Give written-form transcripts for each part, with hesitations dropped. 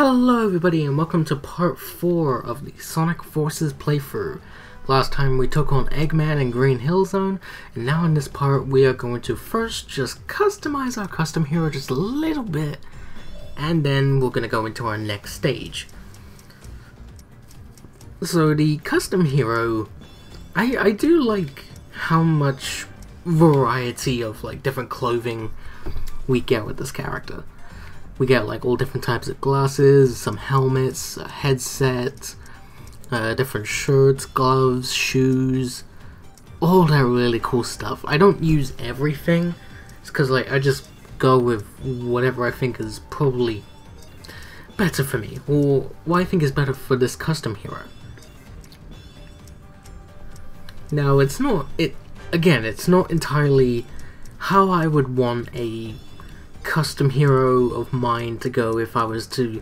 Hello everybody and welcome to part 4 of the Sonic Forces playthrough. Last time we took on Eggman and Green Hill Zone, and now in this part we are going to first just customize our custom hero just a little bit, and then we're going to go into our next stage. So the custom hero, I do like how much variety of like different clothing we get with this character. We get like all different types of glasses, some helmets, a headset, different shirts, gloves, shoes, all that really cool stuff. I don't use everything, it's because like I just go with whatever I think is probably better for me, or what I think is better for this custom hero. Now it's not entirely how I would want a custom hero of mine to go if I was to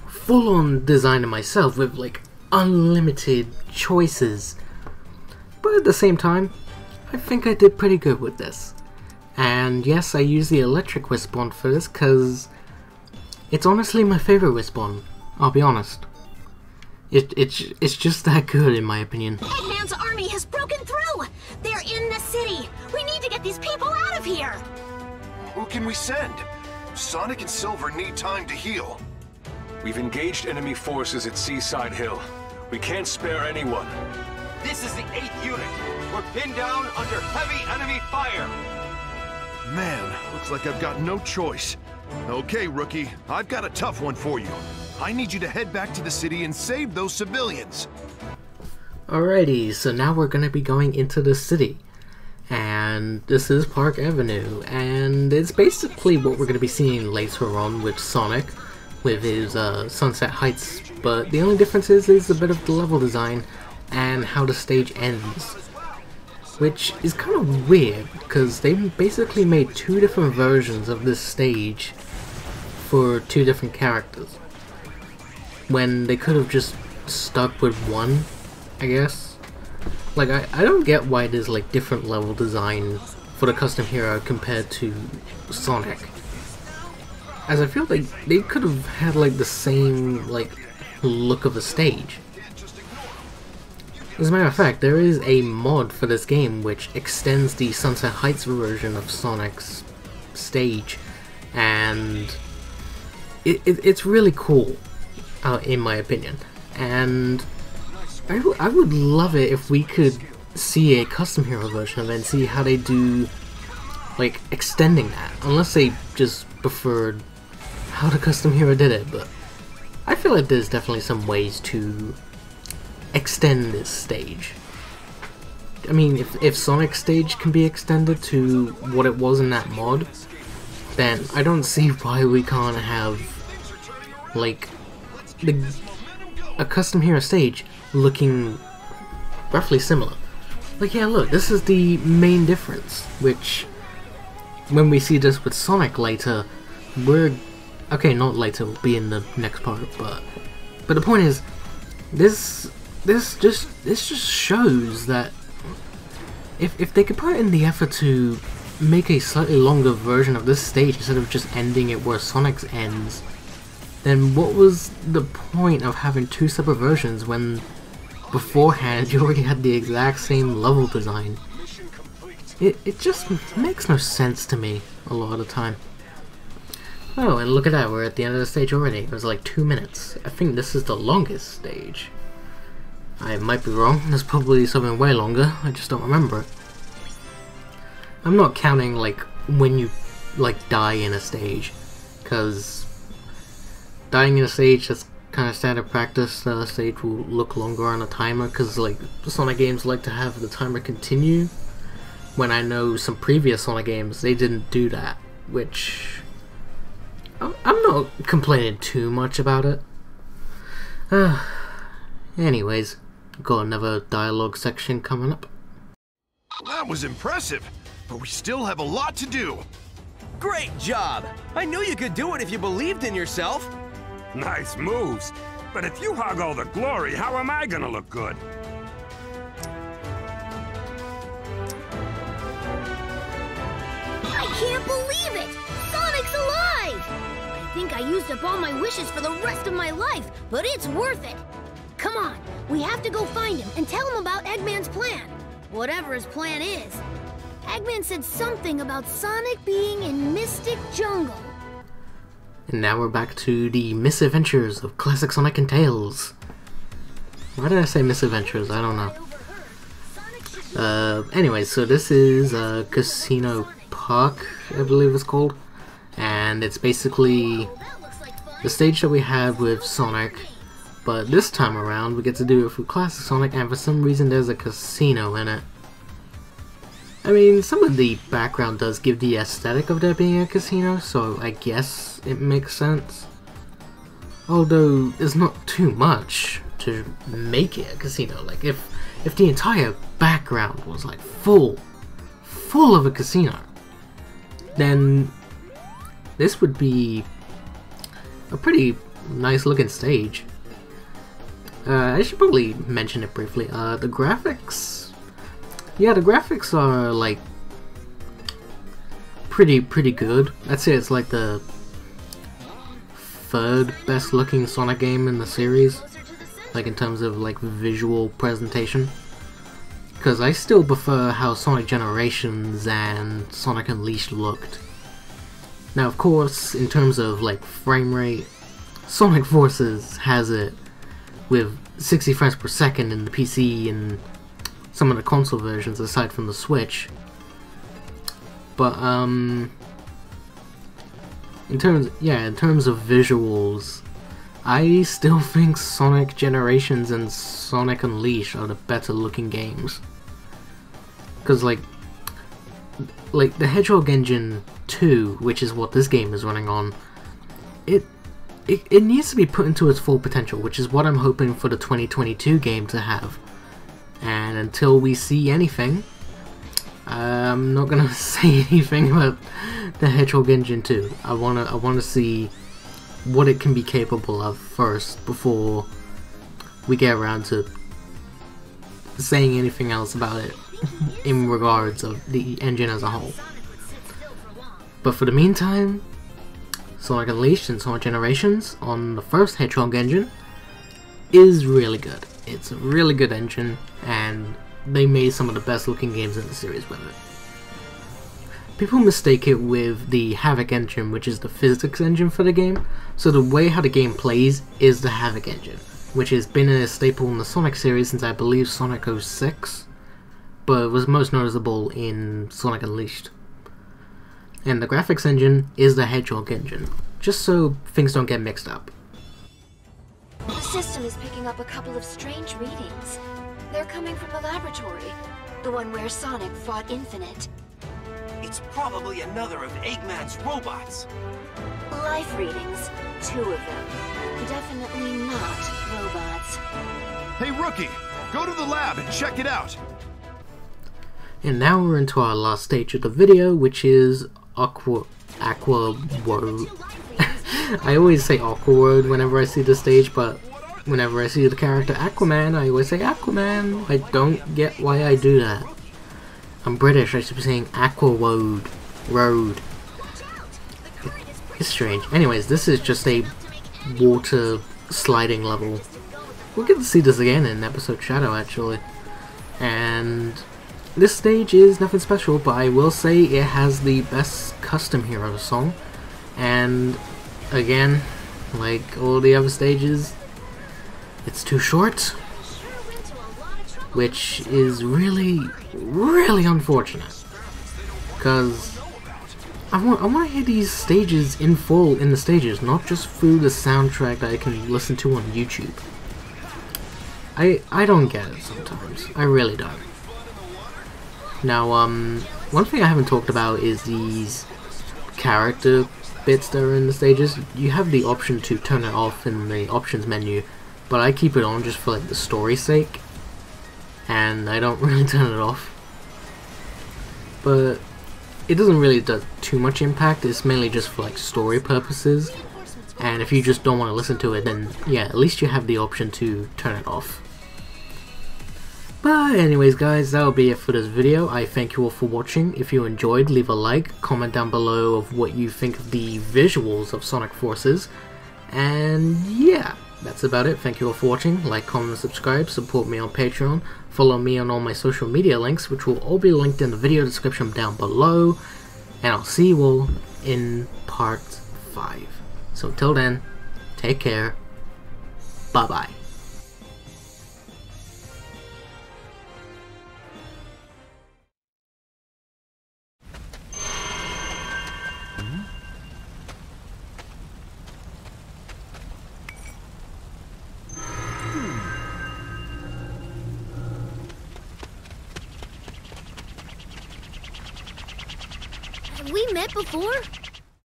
full-on design it myself with like unlimited choices, but at the same time I think I did pretty good with this. And yes, I use the electric respawn for this because it's honestly my favorite respawn, I'll be honest. It's just that good in my opinion. Eggman's army has broken through! They're in the city! We need to get these people out of here! Who can we send? Sonic and Silver need time to heal. We've engaged enemy forces at Seaside Hill. We can't spare anyone. This is the 8th unit. We're pinned down under heavy enemy fire. Man, looks like I've got no choice. Okay, Rookie, I've got a tough one for you. I need you to head back to the city and save those civilians. Alrighty, so now we're gonna be going into the city. And this is Park Avenue, and it's basically what we're going to be seeing later on with Sonic, with his Sunset Heights, but the only difference is a bit of the level design and how the stage ends, which is kind of weird, because they basically made two different versions of this stage for two different characters, when they could have just stuck with one, I guess. Like, I don't get why there's like different level design for the custom hero compared to Sonic, as I feel like they could have had like the same like look of the stage. As a matter of fact, there is a mod for this game which extends the Sunset Heights version of Sonic's stage, and it's really cool, in my opinion. And I would love it if we could see a custom hero version of it and see how they do like extending that, unless they just preferred how the custom hero did it, but I feel like there's definitely some ways to extend this stage. I mean, if Sonic's stage can be extended to what it was in that mod, then I don't see why we can't have like a custom hero stage looking roughly similar. Like, yeah, look, this is the main difference, which when we see this with Sonic later, okay, not later, will be in the next part, but the point is, this just shows that if they could put in the effort to make a slightly longer version of this stage instead of just ending it where Sonic's ends, then what was the point of having two separate versions when beforehand you already had the exact same level design? It just makes no sense to me a lot of the time. Oh, and look at that, we're at the end of the stage already. It was like 2 minutes. I think this is the longest stage. I might be wrong, there's probably something way longer, I just don't remember it. I'm not counting like when you like die in a stage, because dying in a stage, that's kind of standard practice. The stage will look longer on a timer, because like Sonic games like to have the timer continue, when I know some previous Sonic games they didn't do that, which I'm not complaining too much about it. Anyways, got another dialogue section coming up. That was impressive, but we still have a lot to do. Great job! I knew you could do it if you believed in yourself. Nice moves. But if you hog all the glory, how am I gonna look good? I can't believe it! Sonic's alive! think I used up all my wishes for the rest of my life, but it's worth it. Come on, we have to go find him and tell him about Eggman's plan. Whatever his plan is. Eggman said something about Sonic being in Mystic Jungle. And now we're back to the misadventures of classic Sonic and Tails. Why did I say misadventures? I don't know. Anyway, so this is Casino Park, I believe it's called. And it's basically the stage that we had with Sonic, but this time around we get to do it through classic Sonic, and for some reason there's a casino in it. I mean, some of the background does give the aesthetic of there being a casino, so I guess it makes sense. Although there's not too much to make it a casino. Like if the entire background was like full of a casino, then this would be a pretty nice looking stage. I should probably mention it briefly. The graphics, yeah, the graphics are like pretty good. I'd say it's like the third best looking Sonic game in the series, like in terms of like visual presentation. Because I still prefer how Sonic Generations and Sonic Unleashed looked. Now, of course, in terms of like frame rate, Sonic Forces has it with 60 frames per second in the PC and some of the console versions aside from the Switch. But in terms of visuals, I still think Sonic Generations and Sonic Unleashed are the better looking games. Cause like the Hedgehog Engine 2, which is what this game is running on, it needs to be put into its full potential, which is what I'm hoping for the 2022 game to have. And until we see anything, I'm not gonna say anything about the Hedgehog Engine 2. I wanna see what it can be capable of first before we get around to saying anything else about it in regards of the engine as a whole. But for the meantime, Sonic Unleashed and Sonic Generations on the first Hedgehog engine is really good. It's a really good engine, and they made some of the best looking games in the series with it. People mistake it with the Havoc engine, which is the physics engine for the game. So the way how the game plays is the Havoc engine, which has been a staple in the Sonic series since I believe Sonic 06, but it was most noticeable in Sonic Unleashed. And the graphics engine is the Hedgehog engine, just so things don't get mixed up. The system is picking up a couple of strange readings. They're coming from the laboratory, the one where Sonic fought Infinite. It's probably another of Eggman's robots. Life readings, 2 of them. Definitely not robots. Hey, Rookie! Go to the lab and check it out! And now we're into our last stage of the video, which is Aquawood. I always say Aquawood whenever I see the stage, but whenever I see the character Aquaman, I always say Aquaman. I don't get why I do that. I'm British, I should be saying Aquawood Road. It's strange. Anyways, this is just a water sliding level. We'll get to see this again in episode Shadow, actually. And this stage is nothing special, but I will say it has the best custom hero song. And again, like all the other stages, it's too short, which is really unfortunate, because I want to hear these stages in full in the stages, not just through the soundtrack that I can listen to on YouTube. I don't get it sometimes. I really don't. Now, one thing I haven't talked about is these character bits that are in the stages. You have the option to turn it off in the options menu, but I keep it on just for like the story's sake, and I don't really turn it off. But it doesn't really do too much impact. It's mainly just for like story purposes, and if you just don't want to listen to it, then yeah, at least you have the option to turn it off. But anyways guys, that'll be it for this video. I thank you all for watching. If you enjoyed, leave a like, comment down below of what you think of the visuals of Sonic Forces. And yeah, that's about it. Thank you all for watching. Like, comment, and subscribe. Support me on Patreon. Follow me on all my social media links, which will all be linked in the video description down below. And I'll see you all in part 5. So until then, take care. Bye bye. Have we met before?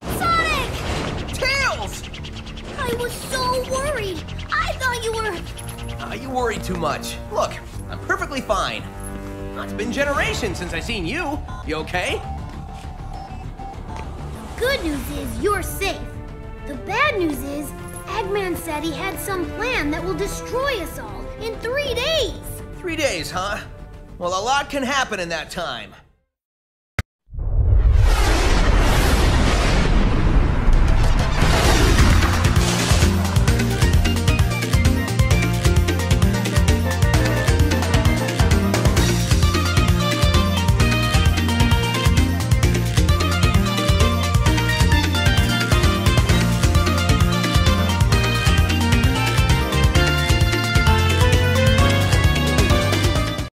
Sonic! Tails! I was so worried. I thought you were... You worry too much. Look, I'm perfectly fine. It's been generations since I seen you. You okay? The good news is you're safe. The bad news is Eggman said he had some plan that will destroy us all in 3 days. 3 days, huh? Well, a lot can happen in that time.